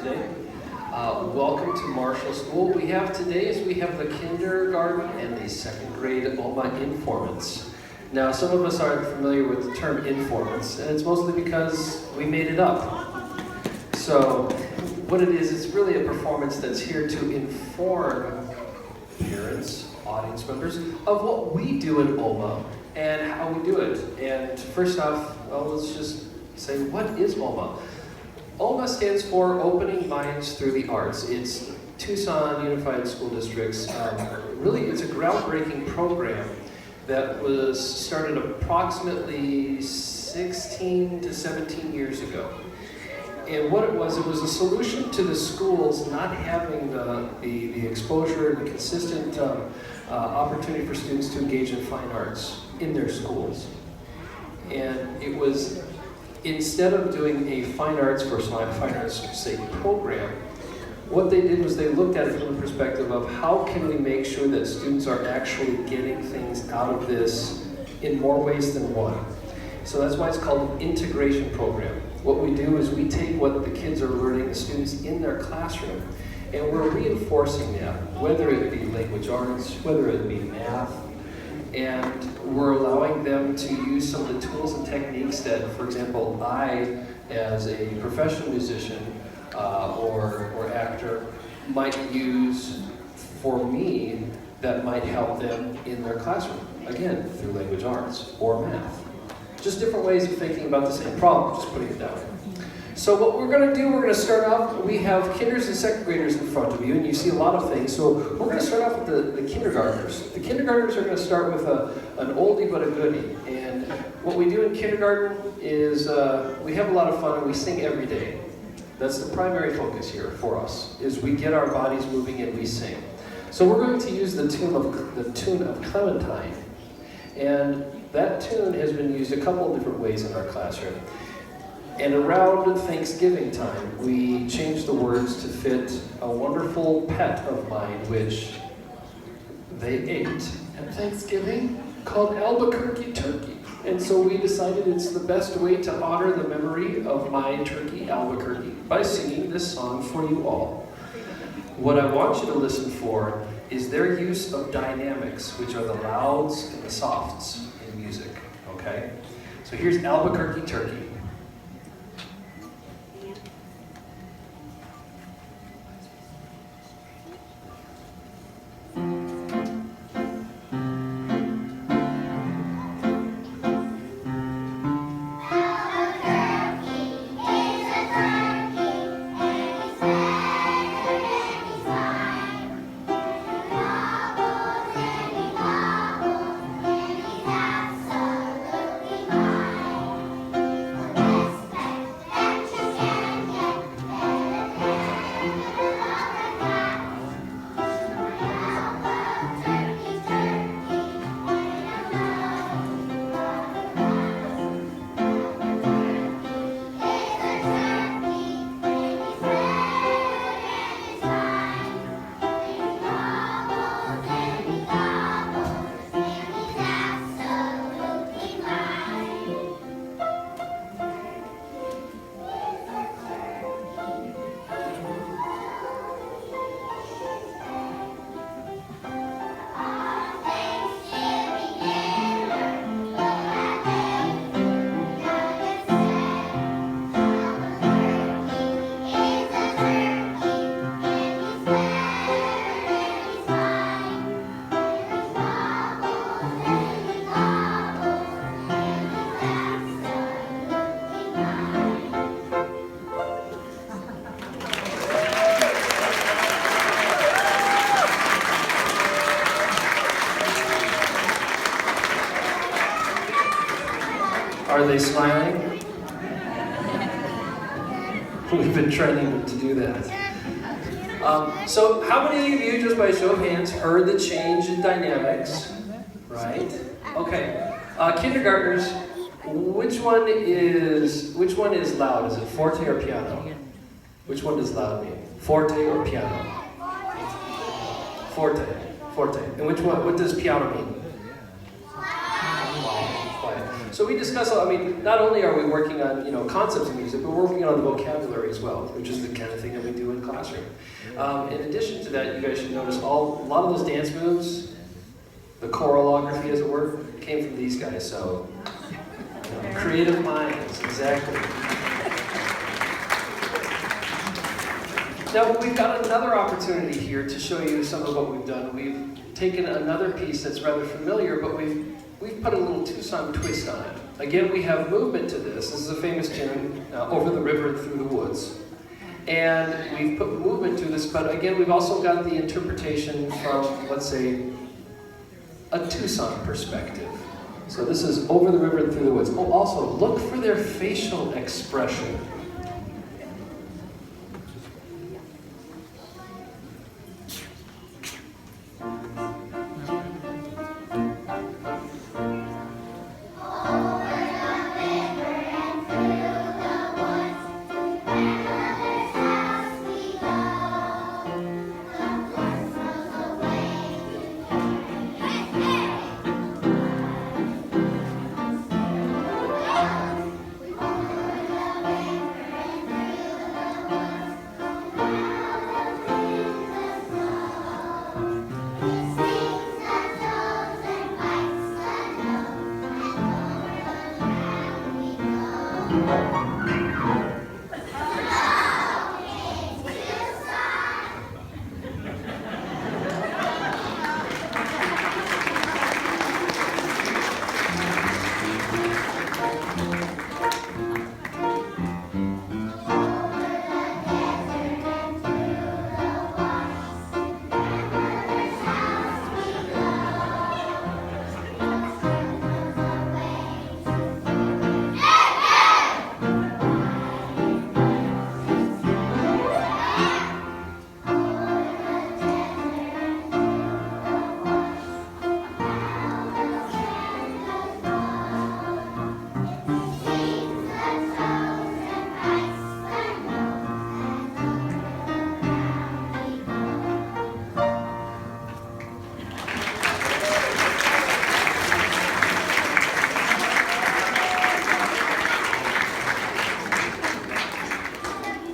today. Welcome to Marshall School. We have the kindergarten and the second grade Informance. Now, some of us aren't familiar with the term Informance, and it's mostly because we made it up. So, what it is, it's really a performance that's here to inform parents, audience members, of what we do in OMA and how we do it. And first off, well, let's just say, what is OMA? OMA stands for Opening Minds Through the Arts. It's Tucson Unified School District's, really it's a groundbreaking program that was started approximately 16 to 17 years ago. And what it was a solution to the schools not having the exposure and the consistent opportunity for students to engage in fine arts in their schools. And it was, instead of doing a fine arts for fine arts sake program, what they did was they looked at it from the perspective of how can we make sure that students are actually getting things out of this in more ways than one. So that's why it's called an integration program. What we do is we take what the kids are learning, the students in their classroom, and we're reinforcing that, whether it be language arts, whether it be math, and we're allowing them to use some of the tools and techniques that, for example, I, as a professional musician or actor, might use for me that might help them in their classroom, again, through language arts or math. Just different ways of thinking about the same problem, just putting it that way. So what we're going to do, we're going to start off, we have kinders and second graders in front of you, and you see a lot of things. So we're going to start off with the kindergartners. The kindergartners are going to start with an oldie but a goodie. And what we do in kindergarten is we have a lot of fun and we sing every day. That's the primary focus here for us, is we get our bodies moving and we sing. So we're going to use the tune of Clementine. And that tune has been used a couple of different ways in our classroom. And around Thanksgiving time, we changed the words to fit a wonderful pet of mine, which they ate at Thanksgiving, called Albuquerque turkey. And so we decided it's the best way to honor the memory of my turkey, Albuquerque, by singing this song for you all. What I want you to listen for is their use of dynamics, which are the louds and the softs in music, okay? So here's Albuquerque turkey. Are they smiling? We've been training them to do that. So how many of you, just by show of hands, heard the change in dynamics? Right? Okay. Kindergartners, which one is loud? Is it forte or piano? Which one does loud mean? Forte or piano? Forte. And what does piano mean? Quiet. So we discuss, I mean, not only are we working on, concepts of music, but we're working on the vocabulary as well, which is the kind of thing that we do in the classroom. In addition to that, you guys should notice a lot of those dance moves, the choreography, as it were, came from these guys. So, creative minds, exactly. Now, we've got another opportunity here to show you some of what we've done. We've taken another piece that's rather familiar, but we've put a little Tucson twist on it. Again, we have movement to this. This is a famous tune, Over the River and Through the Woods. And we've put movement to this, but again, we've also got the interpretation from, let's say, a Tucson perspective. So this is Over the River and Through the Woods. Oh, also, look for their facial expression.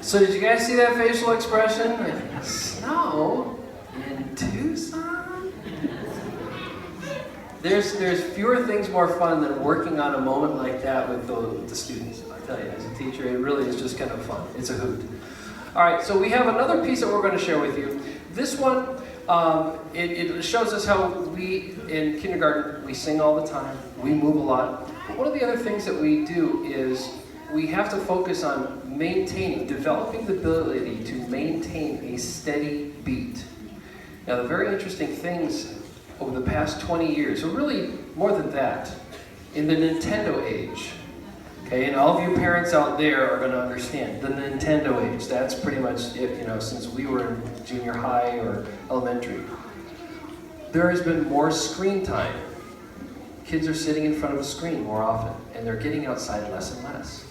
So did you guys see that facial expression? Like, snow in Tucson? There's fewer things more fun than working on a moment like that with the students. I tell you, as a teacher, it really is just kind of fun. It's a hoot. All right, so we have another piece that we're going to share with you. This one, it shows us how we, in kindergarten, we sing all the time, we move a lot. But one of the other things that we do is we have to focus on developing the ability to maintain a steady beat. Now, the very interesting things over the past 20 years, or really more than that, in the Nintendo age, okay, and all of you parents out there are going to understand, the Nintendo age, that's pretty much it, since we were in junior high or elementary. There has been more screen time. Kids are sitting in front of a screen more often, and they're getting outside less and less.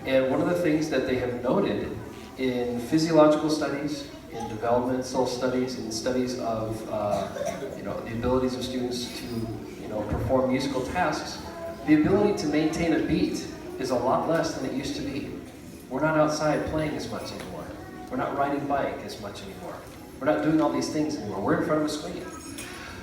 And one of the things that they have noted in physiological studies, in developmental studies, in studies of the abilities of students to perform musical tasks, the ability to maintain a beat is a lot less than it used to be. We're not outside playing as much anymore. We're not riding bike as much anymore. We're not doing all these things anymore. We're in front of a screen.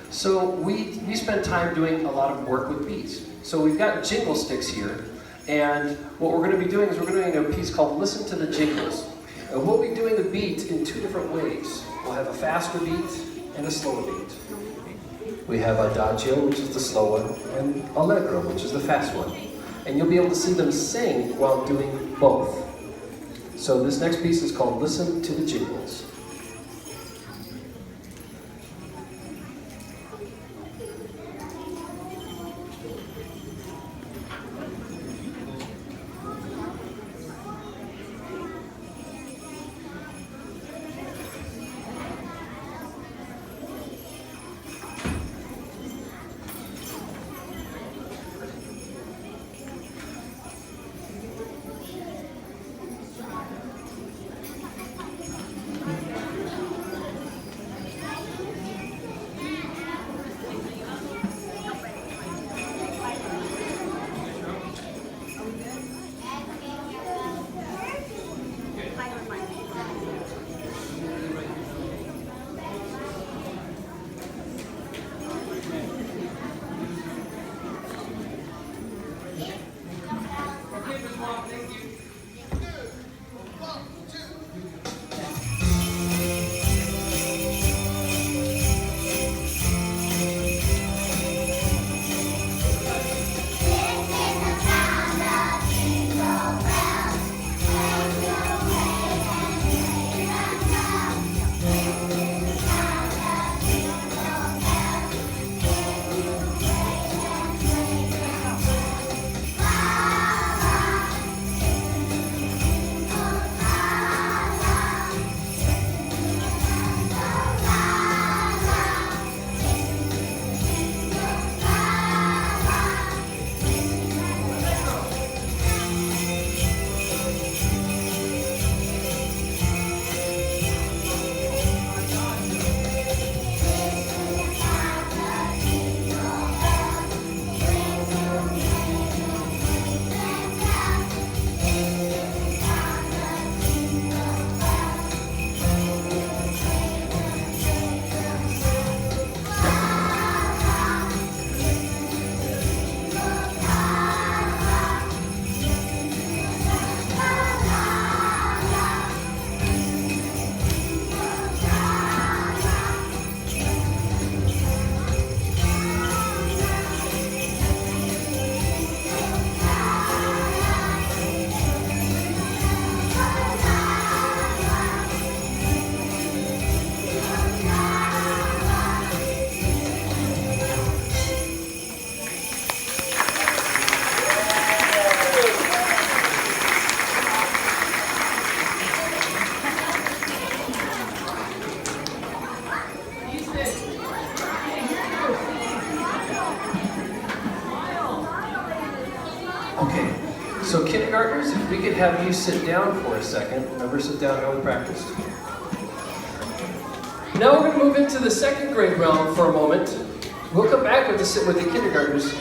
So we spend time doing a lot of work with beats. So we've got jingle sticks here. And what we're going to be doing is we're going to be doing a piece called Listen to the Jingles. And we'll be doing the beat in two different ways. We'll have a faster beat and a slower beat. We have Adagio, which is the slow one, and Allegro, which is the fast one. And you'll be able to see them sing while doing both. So this next piece is called Listen to the Jingles. Okay, so kindergartners, if we could have you sit down for a second. Remember, sit down how we practiced. Now we're going to move into the second grade realm for a moment. We'll come back with the kindergartners.